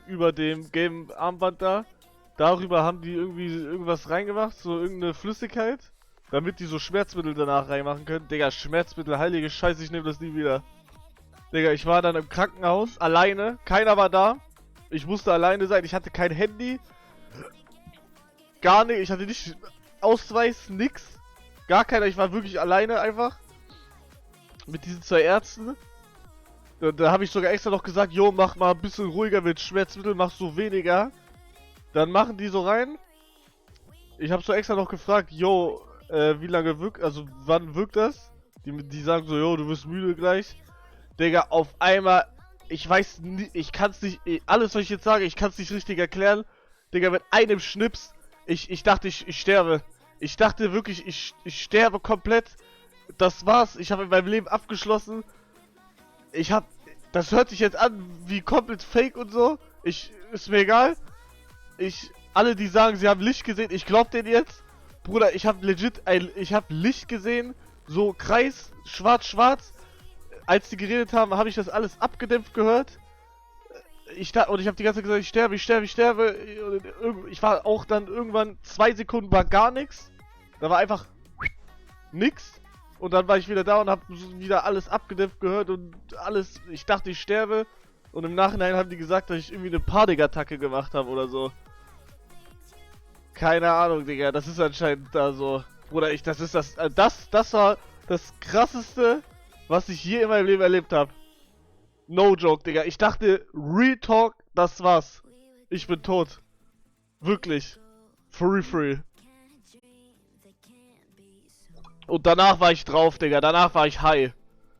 über dem gelben Armband da. Darüber haben die irgendwie irgendwas reingemacht, so irgendeine Flüssigkeit, damit die so Schmerzmittel danach reinmachen können. Digga, Schmerzmittel, heilige Scheiße, ich nehme das nie wieder. Digga, ich war dann im Krankenhaus, alleine, keiner war da. Ich musste alleine sein, ich hatte kein Handy. Gar nicht, ich hatte nicht Ausweis, nix. Gar keiner, ich war wirklich alleine einfach. Mit diesen zwei Ärzten. Da habe ich sogar extra noch gesagt, jo, mach mal ein bisschen ruhiger mit Schmerzmittel, mach so weniger. Dann machen die so rein. Ich habe so extra noch gefragt, jo, wie lange wirkt, also wann wirkt das? Die sagen so, jo, du wirst müde gleich. Digga, auf einmal, ich weiß nicht, ich kann's nicht, alles was ich jetzt sage, ich kann's nicht richtig erklären. Digga, mit einem Schnips, ich dachte, ich sterbe. Ich dachte wirklich, ich sterbe komplett. Das war's, ich habe in meinem Leben abgeschlossen. Das hört sich jetzt an wie komplett fake und so. Ist mir egal. Alle die sagen, sie haben Licht gesehen, ich glaub denen jetzt. Bruder, ich habe legit, ich habe Licht gesehen, so Kreis, schwarz. Als die geredet haben, habe ich das alles abgedämpft gehört. Und ich habe die ganze Zeit gesagt, ich sterbe. Ich war auch dann irgendwann 2 Sekunden war gar nichts. Da war einfach nix. Und dann war ich wieder da und habe wieder alles abgedämpft gehört und alles. Ich dachte, ich sterbe. Und im Nachhinein haben die gesagt, dass ich irgendwie eine Panikattacke gemacht habe oder so. Keine Ahnung, Digga. Das ist anscheinend da so. Bruder, das war das krasseste, was ich je in meinem Leben erlebt habe. No joke, Digga. Ich dachte, Real Talk, das war's. Ich bin tot. Wirklich. Free. Und danach war ich drauf, Digga. Danach war ich high.